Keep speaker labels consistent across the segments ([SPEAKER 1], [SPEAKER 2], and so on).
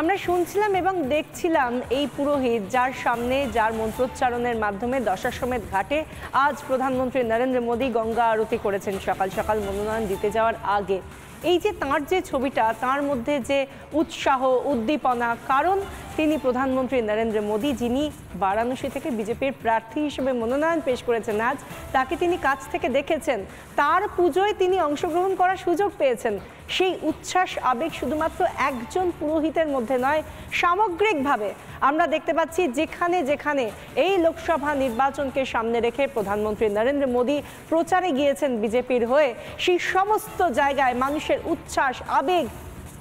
[SPEAKER 1] আমরা শুনছিলাম এবং দেখছিলাম এই পুরোহিত যার সামনে যার মন্ত্রোচ্চারণের মাধ্যমে দশাশ্বমেধ ঘাটে আজ প্রধানমন্ত্রী নরেন্দ্র মোদী গঙ্গা আরতি করেছেন সকাল সকাল মনোনয়ন দিতে যাওয়ার আগে। এই যে তাঁর যে ছবিটা, তার মধ্যে যে উৎসাহ উদ্দীপনা, কারণ তিনি প্রধানমন্ত্রী নরেন্দ্র মোদী, যিনি বারাণসী থেকে বিজেপির প্রার্থী হিসেবে মনোনয়ন পেশ করেছেন আজ, তাকে তিনি কাছ থেকে দেখেছেন, তার পুজোয় তিনি অংশগ্রহণ করার সুযোগ পেয়েছেন। সেই উচ্ছ্বাস আবেগ শুধুমাত্র একজন পুরোহিতের মধ্যে নয়, সামগ্রিকভাবে আমরা দেখতে পাচ্ছি যেখানে যেখানে এই লোকসভা নির্বাচনকে সামনে রেখে প্রধানমন্ত্রী নরেন্দ্র মোদী প্রচারে গিয়েছেন বিজেপির হয়ে, সেই সমস্ত জায়গায় মানুষের উচ্ছ্বাস আবেগ,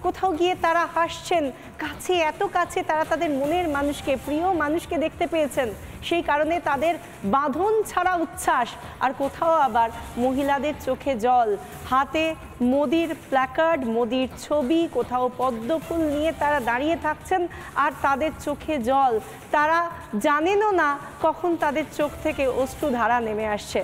[SPEAKER 1] কোথাও গিয়ে তারা হাসছেন, কাছে এত কাছে তারা তাদের মনের মানুষকে, প্রিয় মানুষকে দেখতে পেয়েছেন, সেই কারণে তাদের বাঁধন ছাড়া উচ্ছ্বাস। আর কোথাও আবার মহিলাদের চোখে জল, হাতে মোদির প্ল্যাকার্ড, মোদির ছবি, কোথাও পদ্মফুল নিয়ে তারা দাঁড়িয়ে থাকছেন আর তাদের চোখে জল, তারা জানেনও না কখন তাদের চোখ থেকে অশ্রুধারা নেমে আসছে।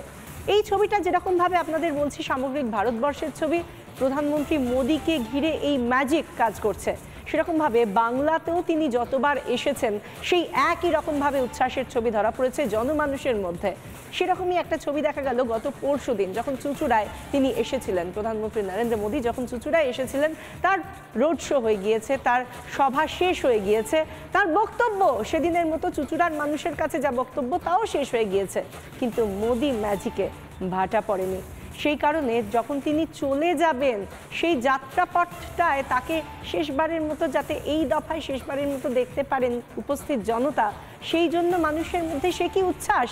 [SPEAKER 1] এই ছবিটা যেরকমভাবে আপনাদের বলছি সামগ্রিক ভারতবর্ষের ছবি, প্রধানমন্ত্রী মোদীকে ঘিরে এই ম্যাজিক কাজ করছে, সেরকমভাবে বাংলাতেও তিনি যতবার এসেছেন সেই একই রকমভাবে উচ্ছ্বাসের ছবি ধরা পড়েছে জনমানুষের মধ্যে। সেরকমই একটা ছবি দেখা গেল গত পরশুদিন যখন চুঁচুড়ায় তিনি এসেছিলেন। প্রধানমন্ত্রী নরেন্দ্র মোদী যখন চুঁচুড়ায় এসেছিলেন, তার রোড শো হয়ে গিয়েছে, তার সভা শেষ হয়ে গিয়েছে, তার বক্তব্য সেদিনের মতো চুঁচুড়ার মানুষের কাছে যা বক্তব্য তাও শেষ হয়ে গিয়েছে, কিন্তু মোদী ম্যাজিকে ভাটা পড়েনি। সেই কারণে যখন তিনি চলে যাবেন সেই যাত্রাপথটায় তাকে শেষবারের মতো, যাতে এই দফায় শেষবারের মতো দেখতে পারেন উপস্থিত জনতা, সেই জন্য মানুষের মধ্যে সে কি উচ্ছ্বাস,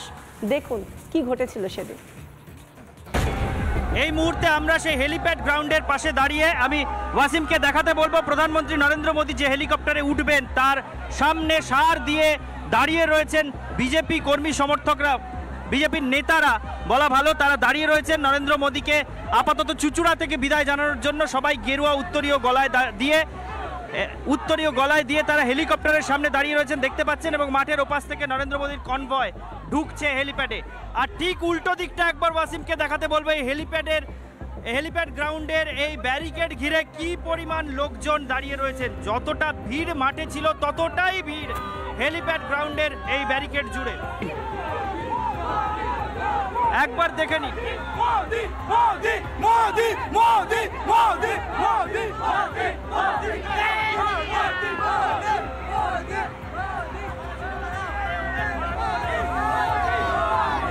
[SPEAKER 1] দেখুন কি ঘটেছিল সেদিন।
[SPEAKER 2] এই মুহূর্তে আমরা সেই হেলিপ্যাড গ্রাউন্ডের পাশে দাঁড়িয়ে আমি ওয়াসিমকে দেখাতে বলবো প্রধানমন্ত্রী নরেন্দ্র মোদী যে হেলিকপ্টারে উঠবেন তার সামনে সার দিয়ে দাঁড়িয়ে রয়েছেন বিজেপি কর্মী সমর্থকরা, বিজেপির নেতারা বলা ভালো, তারা দাঁড়িয়ে রয়েছেন নরেন্দ্র মোদীকে আপাতত চুঁচুড়া থেকে বিদায় জানানোর জন্য। সবাই গেরুয়া উত্তরীয় গলায় দিয়ে তারা হেলিকপ্টারের সামনে দাঁড়িয়ে রয়েছেন দেখতে পাচ্ছেন, এবং মাঠের ওপাশ থেকে নরেন্দ্র মোদীর কনভয় ঢুকছে হেলিপ্যাডে। আর ঠিক উল্টো দিকটা একবার ওয়াসিমকে দেখাতে বলবো, এই হেলিপ্যাড গ্রাউন্ডের এই ব্যারিকেড ঘিরে কি পরিমাণ লোকজন দাঁড়িয়ে রয়েছেন। যতটা ভিড় মাঠে ছিল ততটাই ভিড় হেলিপ্যাড গ্রাউন্ডের এই ব্যারিকেড জুড়ে। একবার দেখে নি।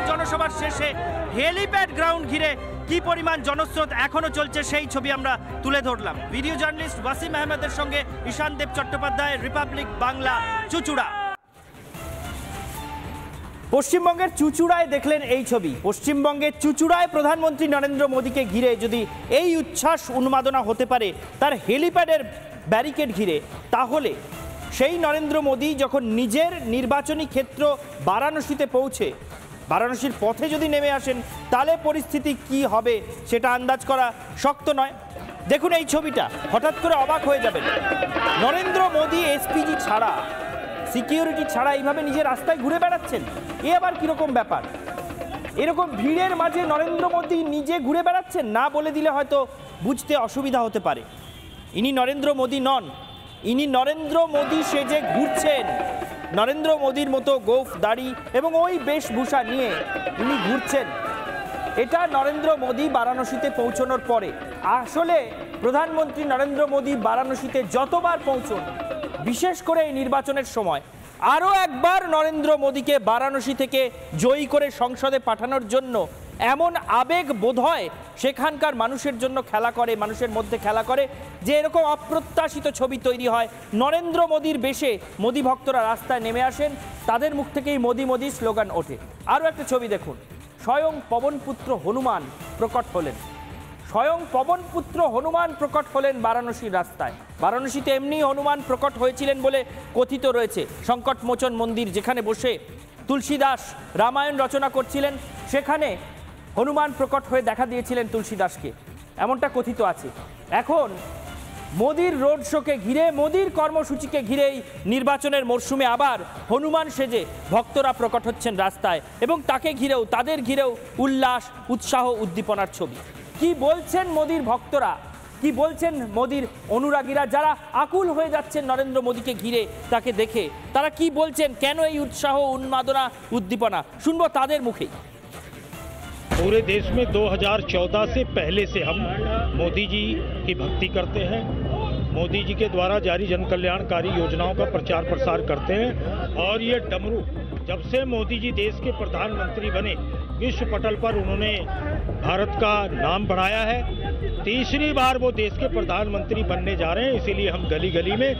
[SPEAKER 2] জনসভার শেষে হেলিপ্যাড গ্রাউন্ড ঘিরে কি পরিমাণ জনস্রোত এখনো চলছে সেই ছবি আমরা তুলে ধরলাম। ভিডিও জার্নালিস্ট ওয়াসিম আহমেদের সঙ্গে ঈশান দেব চট্টোপাধ্যায়, রিপাবলিক বাংলা, চুঁচুড়া। পশ্চিমবঙ্গের চুঁচুড়ায় দেখলেন এই ছবি। পশ্চিমবঙ্গের চুঁচুড়ায় প্রধানমন্ত্রী নরেন্দ্র মোদীকে ঘিরে যদি এই উচ্ছ্বাস উন্মাদনা হতে পারে তার হেলিপ্যাডের ব্যারিকেড ঘিরে, তাহলে সেই নরেন্দ্র মোদী যখন নিজের নির্বাচনী ক্ষেত্র বারাণসীতে পৌঁছে বারাণসীর পথে যদি নেমে আসেন, তাহলে পরিস্থিতি কি হবে সেটা আন্দাজ করা শক্ত নয়। দেখুন এই ছবিটা, হঠাৎ করে অবাক হয়ে যাবেন। নরেন্দ্র মোদী এসপিজি ছাড়া, সিকিউরিটি ছাড়া এইভাবে নিজের রাস্তায় ঘুরে বেড়াচ্ছেন, এ আবার কিরকম ব্যাপার? এরকম ভিড়ের মাঝে নরেন্দ্র মোদী নিজে ঘুরে বেড়াচ্ছেন, না বলে দিলে হয়তো বুঝতে অসুবিধা হতে পারে। ইনি নরেন্দ্র মোদী নন, ইনি নরেন্দ্র মোদী সেজে ঘুরছেন। নরেন্দ্র মোদীর মতো গোঁফ দাড়ি এবং ওই বেশভূষা নিয়ে ইনি ঘুরছেন। এটা নরেন্দ্র মোদী বারাণসীতে পৌঁছানোর পরে। আসলে প্রধানমন্ত্রী নরেন্দ্র মোদী বারাণসীতে যতবার পৌঁছন, বিশেষ করে এই নির্বাচনের সময়, আরও একবার নরেন্দ্র মোদীকে বারাণসী থেকে জয়ী করে সংসদে পাঠানোর জন্য এমন আবেগ বোধ হয় সেখানকার মানুষের জন্য খেলা করে, মানুষের মধ্যে খেলা করে, যে এরকম অপ্রত্যাশিত ছবি তৈরি হয়। নরেন্দ্র মোদীর বেশে মোদী ভক্তরা রাস্তায় নেমে আসেন, তাদের মুখ থেকেই মোদী মোদী স্লোগান ওঠে। আরও একটা ছবি দেখুন, স্বয়ং পবনপুত্র হনুমান প্রকট হলেন। স্বয়ং পবনপুত্র হনুমান প্রকট হলেন বারাণসীর রাস্তায়। বারাণসীতে এমনি হনুমান প্রকট হয়েছিলেন বলে কথিত রয়েছে। সংকটমোচন মন্দির যেখানে বসে তুলসীদাস রামায়ণ রচনা করছিলেন, সেখানে হনুমান প্রকট হয়ে দেখা দিয়েছিলেন তুলসীদাসকে, এমনটা কথিত আছে। এখন মোদির রোড শোকে ঘিরে, মোদির কর্মসূচিকে ঘিরেই নির্বাচনের মরশুমে আবার হনুমান সেজে ভক্তরা প্রকট হচ্ছেন রাস্তায়, এবং তাকে ঘিরেও, তাদের ঘিরেও উল্লাস, উৎসাহ, উদ্দীপনার ছবি। কি বলছেন মোদির ভক্তরা কি বলছেন মোদির অনুরাগীরা, যারা আকুল হয়ে যাচ্ছেন নরেন্দ্র মোদীকে ঘিরে তাকে দেখে, তারা কি বলছেন, কেন এই উৎসাহ, উন্মাদনা, উদ্দীপনা, শুনবো তাদের মুখেই।
[SPEAKER 3] पूरे देश में 2014 से पहले से हम मोदी जी की भक्ति करते हैं, मोदी जी के द्वारा जारी जन कल्याणकारी योजनाओं का प्रचार प्रसार करते हैं। और ये डमरू जब से मोदी जी देश के प्रधानमंत्री बने, विश्व पटल पर उन्होंने भारत का नाम बढ़ाया है। तीसरी बार वो देश के प्रधानमंत्री बनने जा रहे हैं, इसीलिए हम गली गली में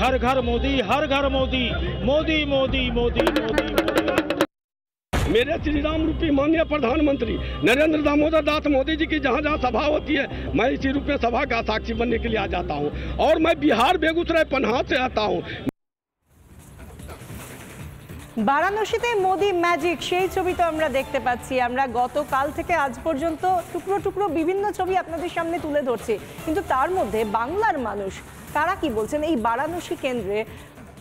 [SPEAKER 3] घर घर मोदी, हर घर मोदी, मोदी मोदी मोदी मोदी मोदी।
[SPEAKER 4] मेरे श्री राम रूपी माननीय प्रधानमंत्री नरेंद्र दामोदर दास मोदी जी की जहाँ जहाँ सभा होती है, मैं इसी रूप में सभा का साक्षी बनने के लिए आ जाता हूँ। और मैं बिहार बेगूसराय पन्हा से आता हूँ।
[SPEAKER 1] বারাণসীতে মোদি ম্যাজিক, সেই ছবি তো আমরা দেখতে পাচ্ছি। আমরা গতকাল থেকে আজ পর্যন্ত টুকরো টুকরো বিভিন্ন ছবি আপনাদের সামনে তুলে ধরছি, কিন্তু তার মধ্যে বাংলার মানুষ তারা কি বলছেন? এই বারাণসী কেন্দ্রে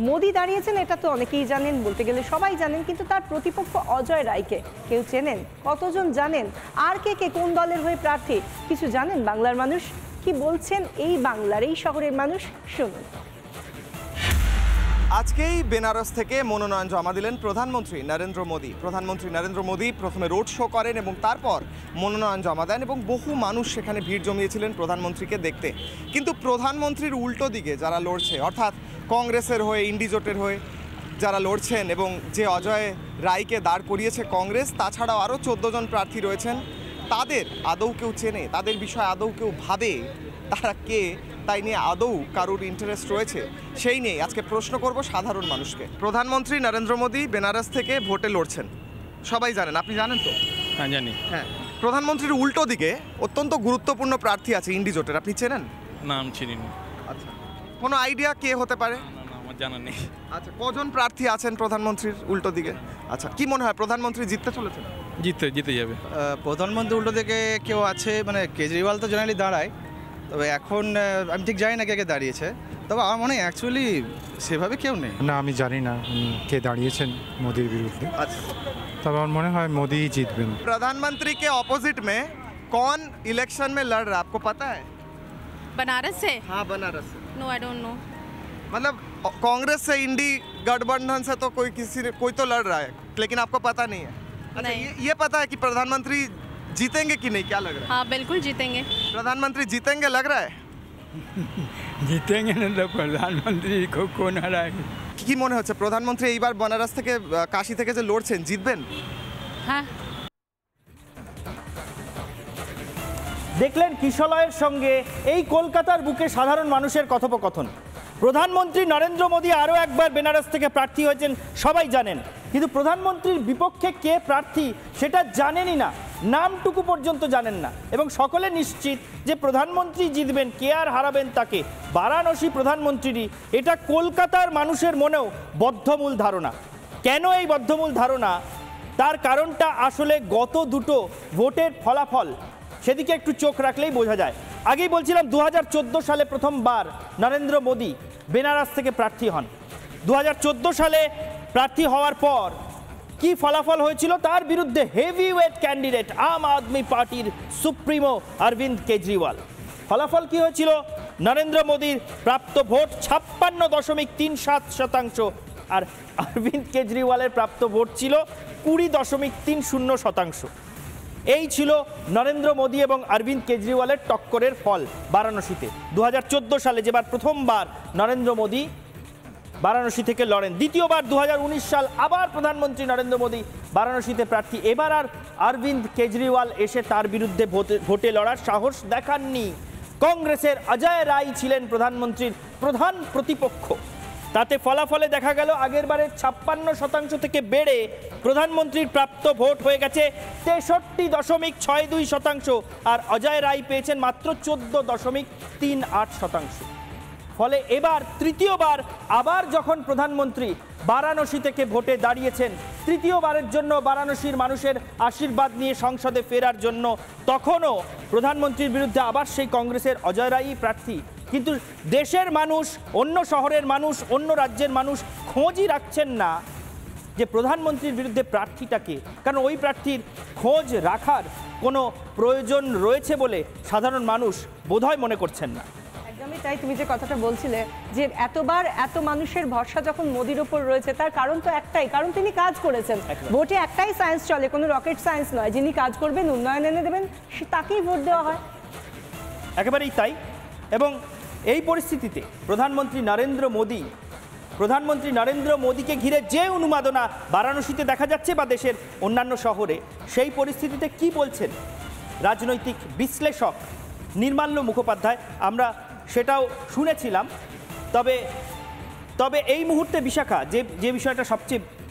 [SPEAKER 1] মোদি দাঁড়িয়েছেন, এটা তো অনেকেই জানেন, বলতে গেলে সবাই জানেন, কিন্তু তার প্রতিপক্ষ অজয় রায়কে কেউ চেনেন? কতজন জানেন? আর কে কে কোন দলের হয়ে প্রার্থী কিছু জানেন বাংলার মানুষ? কি বলছেন এই বাংলার, এই শহরের মানুষ, শুনুন।
[SPEAKER 5] আজকেই বেনারস থেকে মনোনয়ন জমা দিলেন প্রধানমন্ত্রী নরেন্দ্র মোদী। প্রধানমন্ত্রী নরেন্দ্র মোদী প্রথমে রোড শো করেন এবং তারপর মনোনয়ন জমা দেন, এবং বহু মানুষ সেখানে ভিড় জমিয়েছিলেন প্রধানমন্ত্রীকে দেখতে। কিন্তু প্রধানমন্ত্রীর উল্টো দিকে যারা লড়ছে, অর্থাৎ কংগ্রেসের হয়ে, ইন্ডিজোটের হয়ে যারা লড়ছেন, এবং যে অজয় রায়কে দাঁড় করিয়েছে কংগ্রেস, তাছাড়াও আরও 14 জন প্রার্থী রয়েছেন, তাদের আদৌ কেউ চেনে? তাদের বিষয়ে আদৌ কেউ ভাবে? তারা কে? তাই নিয়ে আদৌ কারুর ইন্টারেস্ট রয়েছে? সেই নিয়ে আজকে প্রশ্ন করব সাধারণ মানুষকে। প্রধানমন্ত্রী নরেন্দ্র মোদী বেনারস থেকে ভোটে লড়ছেন, সবাই জানেন, আপনি জানেন তো?
[SPEAKER 3] हाँ जानी
[SPEAKER 5] হ্যাঁ, প্রধানমন্ত্রীর উল্টো দিকে অত্যন্ত গুরুত্বপূর্ণ প্রার্থী আছে ইন্ডিজোটের, আপনি চেনেন?
[SPEAKER 3] नाम चिनी ना
[SPEAKER 5] আচ্ছা, কোনো আইডিয়া কে হতে পারে?
[SPEAKER 3] আমার জানা নেই।
[SPEAKER 5] আচ্ছা, কজন প্রার্থী আছেন প্রধানমন্ত্রীর উল্টো দিকে? আচ্ছা, কি মনে হয় প্রধানমন্ত্রী জিততে চলেছেন?
[SPEAKER 3] জিতে যাবে।
[SPEAKER 6] প্রধানমন্ত্রী উল্টো দিকে কেউ আছে, মানে কেজরিওয়াল তো জেনারেলি দাঁড়ায়, তবে এখন আমি ঠিক জানি না কে কে দাঁড়িয়েছে, তবে আমার মনে হয় অ্যাকচুয়ালি সেভাবে কেউ নেই।
[SPEAKER 7] না, আমি জানি না উনি কে দাঁড়িয়েছেন মোদির বিরুদ্ধে,
[SPEAKER 5] আচ্ছা,
[SPEAKER 7] তবে আমার মনে হয় মোদিই জিতবেন।
[SPEAKER 5] प्रधानमंत्री के ऑपोजिट में कौन इलेक्शन में लड़ रहा है, आपको पता है?
[SPEAKER 8] बनारस से?
[SPEAKER 5] हाँ, बनारस से।
[SPEAKER 8] No I don't know.
[SPEAKER 5] मतलब कांग्रेस से इंडी गठबंधन से तो कोई तो लड़ रहा है, लेकिन आपको पता नहीं है? अच्छा,
[SPEAKER 8] नहीं।
[SPEAKER 5] ये पता है कि प्रधानमंत्री जीतेंगे कि नहीं? क्या लग रहा है?
[SPEAKER 8] हाँ बिल्कुल जीतेंगे।
[SPEAKER 5] प्रधानमंत्री जीतेंगे लग रहा है?
[SPEAKER 9] জিতেঙ্গে না তো প্রধানমন্ত্রী কোন হারায়।
[SPEAKER 5] কি মনে হচ্ছে প্রধানমন্ত্রী এইবার বেনারস থেকে, কাশী থেকে যে লড়ছেন, জিতবেন?
[SPEAKER 8] হ্যাঁ।
[SPEAKER 2] দেখলেন কিশলয়ের সঙ্গে এই কলকাতার বুকে সাধারণ মানুষের কথোপকথন। প্রধানমন্ত্রী নরেন্দ্র মোদী আরও একবার বেনারস থেকে প্রার্থী হয়েছেন, সবাই জানেন, কিন্তু প্রধানমন্ত্রীর বিপক্ষে কে প্রার্থী সেটা জানেনই না, নামটুকু পর্যন্ত জানেন না, এবং সকলে নিশ্চিত যে প্রধানমন্ত্রী জিতবেন, কে আর হারাবেন তাকে। বারাণসী প্রধানমন্ত্রীরই, এটা কলকাতার মানুষের মনেও বদ্ধমূল ধারণা। কেন এই বদ্ধমূল ধারণা? তার কারণটা আসলে গত দুটো ভোটের ফলাফল, সেদিকে একটু চোখ রাখলেই বোঝা যায়। আগেই বলছিলাম 2014 সালে প্রথমবার নরেন্দ্র মোদী বেনারস থেকে প্রার্থী হন। 2014 সালে প্রার্থী হওয়ার পর কি ফলাফল হয়েছিল? তার বিরুদ্ধে হেভিওয়েট ক্যান্ডিডেট আম আদমি পার্টির সুপ্রিমো অরবিন্দ কেজরিওয়াল। ফলাফল কি হয়েছিল? নরেন্দ্র মোদীর প্রাপ্ত ভোট 56.37%, আর অরবিন্দ কেজরিওয়ালের প্রাপ্ত ভোট ছিল 20.30%। এই ছিল নরেন্দ্র মোদী এবং অরবিন্দ কেজরিওয়ালের টক্করের ফল বারাণসীতে 2014 সালে, যেবার প্রথমবার নরেন্দ্র মোদী বারাণসী থেকে লড়েন। দ্বিতীয়বার 2019 সাল আবার প্রধানমন্ত্রী নরেন্দ্র মোদী বারাণসীতে প্রার্থী। এবার আর অরবিন্দ কেজরিওয়াল এসে তার বিরুদ্ধে ভোটে লড়ার সাহস দেখাননি। কংগ্রেসের অজয় রায় ছিলেন প্রধানমন্ত্রীর প্রধান প্রতিপক্ষ। তাতে ফলাফলে দেখা গেল আগের বারের 56% থেকে বেড়ে প্রধানমন্ত্রীর প্রাপ্ত ভোট হয়ে গেছে 63.62%, আর অজয় রায় পেয়েছেন মাত্র 14.38%। ফলে এবার তৃতীয়বার আবার যখন প্রধানমন্ত্রী বারাণসী থেকে ভোটে দাঁড়িয়েছেন, তৃতীয়বারের জন্য বারাণসীর মানুষের আশীর্বাদ নিয়ে সংসদে ফেরার জন্য, তখনও প্রধানমন্ত্রীর বিরুদ্ধে আবার সেই কংগ্রেসের অজয় রায়ই প্রার্থী। কিন্তু দেশের মানুষ, অন্য শহরের মানুষ, অন্য রাজ্যের মানুষ খোঁজই রাখছেন না যে প্রধানমন্ত্রীর বিরুদ্ধে প্রার্থীটাকে, কারণ ওই প্রার্থীর খোঁজ রাখার কোনো প্রয়োজন রয়েছে বলে সাধারণ মানুষ বোধহয় মনে করছেন না।
[SPEAKER 1] একদমই তাই। তুমি যে কথাটা বলছিলে যে এতবার এত মানুষের ভরসা যখন মোদির ওপর রয়েছে, তার কারণ তো একটাই, কারণ তিনি কাজ করেছেন। ভোটে একটাই সায়েন্স চলে, কোনো রকেট সায়েন্স নয়। যিনি কাজ করবেন, উন্নয়ন এনে দেবেন, তাকেই ভোট দেওয়া হয়।
[SPEAKER 2] একেবারেই তাই। এবং এই পরিস্থিতিতে প্রধানমন্ত্রী নরেন্দ্র মোদীকে ঘিরে যে উন্মাদনা বারাণসীতে দেখা যাচ্ছে বা দেশের অন্যান্য শহরে, সেই পরিস্থিতিতে কি বলছেন রাজনৈতিক বিশ্লেষক নির্মাল্য মুখোপাধ্যায়, আমরা সেটাও শুনেছিলাম। তবে এই মুহূর্তে বিশাখা, যে বিষয়টা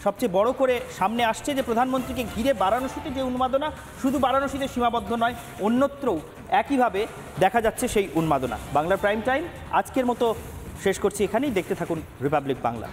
[SPEAKER 2] সবচেয়ে বড় করে সামনে আসছে, যে প্রধানমন্ত্রীকে ঘিরে বারাণসীতে যে উন্মাদনা, শুধু বারাণসীতে সীমাবদ্ধ নয়, অন্যত্রও একইভাবে দেখা যাচ্ছে সেই উন্মাদনা। বাংলার প্রাইম টাইম আজকের মতো শেষ করছি এখানেই। দেখতে থাকুন রিপাবলিক বাংলা।